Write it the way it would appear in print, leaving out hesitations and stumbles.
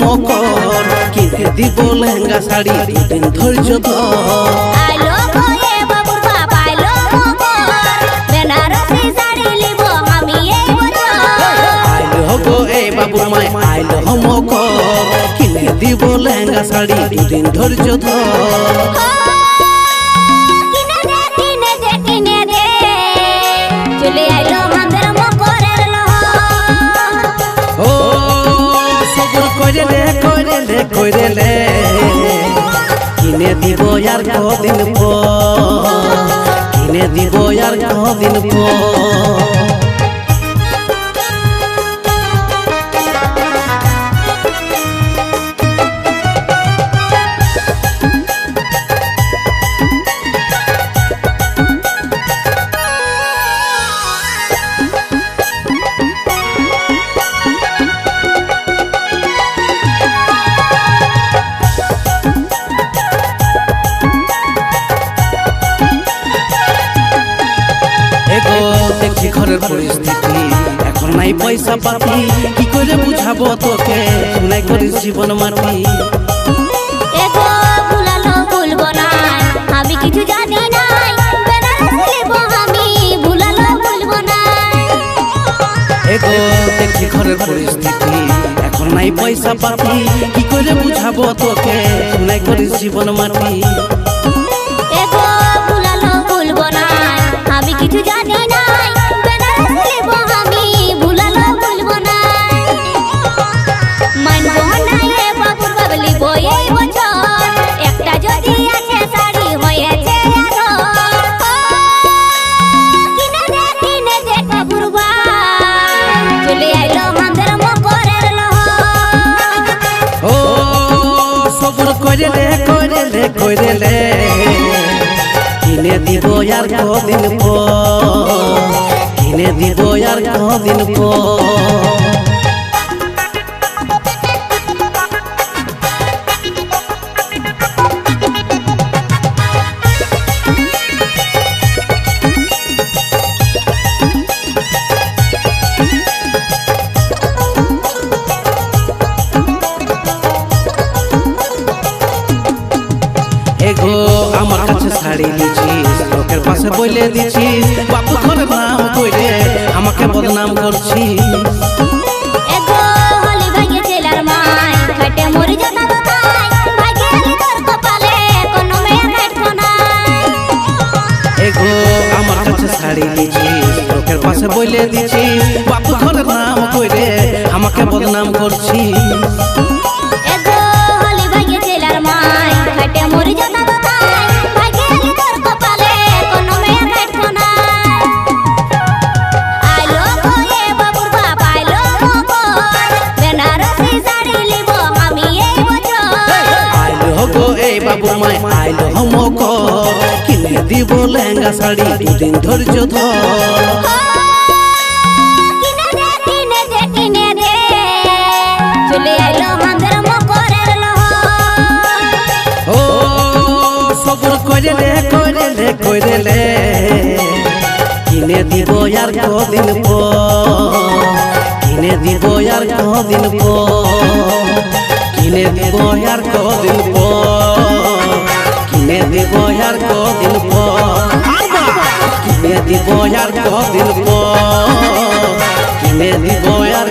মকর কিনে দিব লেহেঙ্গা শাড়ি দুদিন ধৈর্য ধর। আইলো গো এ বাবুর বাপ আইলো মকর বেনারসি শাড়ি লিব আমি এই বছর। আইলো গো এ বাবুর মাই আইলো মকর কিনে দিব লেহেঙ্গা শাড়ি দুদিন ধৈর্য ধর। কিনে দে কিনে দে কিনে দে চলে আইলো আমাদের মকরের লহর। ও সবুর কইরে লে কিনে দিব আর কদিন পর, কিনে দিব আর কদিন পর। দেখছি ঘরের পরিস্থিতি এখন নাই পয়সা পাতি, কি করে বুঝাবো তোকে শুনাই করিস জীবন মাটি। এগো ভুলালো ভুলবো না আমি কিছু জানি নাই বেনারসি লিব আমি ভুলালো ভুলবো না। এগো দেখছি ঘরের পরিস্থিতি এখন নাই পয়সা পাতি, কি করে বুঝাবো তোকে শুনাই করিস জীবন মাটি। এগো ভুলালো ভুলবো না আমি কিছু জানি নাই বেনারসি লিব আমি ভুলালো ভুলবো না। মানবো না এ বাবুর বাপ লিব এই বছর একটা যদি আছে শাড়ি হয়েছে আদর। কিনে দে বাবুর বাপ চলে আইলো আমাদের মকরের লহর। ও সবুর কইরে লে কিনে দিব আর কদিন পর, কিনে দিব আর কদিন পর। এগো আমার কাছে শাড়ি দিছিস লোকের পাশে বলে দিছিস, বাপু ঘরের নাম কইরে আমাকে বদনাম করছিস। এগো হলি ভাইগে ছেলার মাই খাটে মরি যাতা বাতাই ভাইগে আলি তোর কপালে কোনো মেয়ে খাটতো না। এগো আমার কাছে শাড়ি দিছিস লোকের পাশে বলে দিছিস, বাপু ঘরের নাম কইরে আমাকে বদনাম করছিস। এগো হলি ভাইগে ছেলার মাই খাটে মরি যাতা বাতাই ভাইগে আলি তোর কপালে কোনো মেয়ে খাটতো না। আইলো গো এ বাবুর বাপ আইলো মকর বেনারসি শাড়ি লিব আমি এই বছর। আইলো গো এই বাবুর মাই আইলো মকর কিনে দিব লেহেঙ্গা শাড়ি দুদিন ধৈর্য ধর। কিনে দে কিনে দে চলে আইলো আমাদের মকরের লহর। ও সবুর কইরে লে কিনে দিব আর কদিন পর, কিনে দিব আর কদিন পর, কিনে দিব আর কদিন পর, কিনে দিব আর কদিন পর, কিনে দিব আর কদিন পর, কিনে দিব আর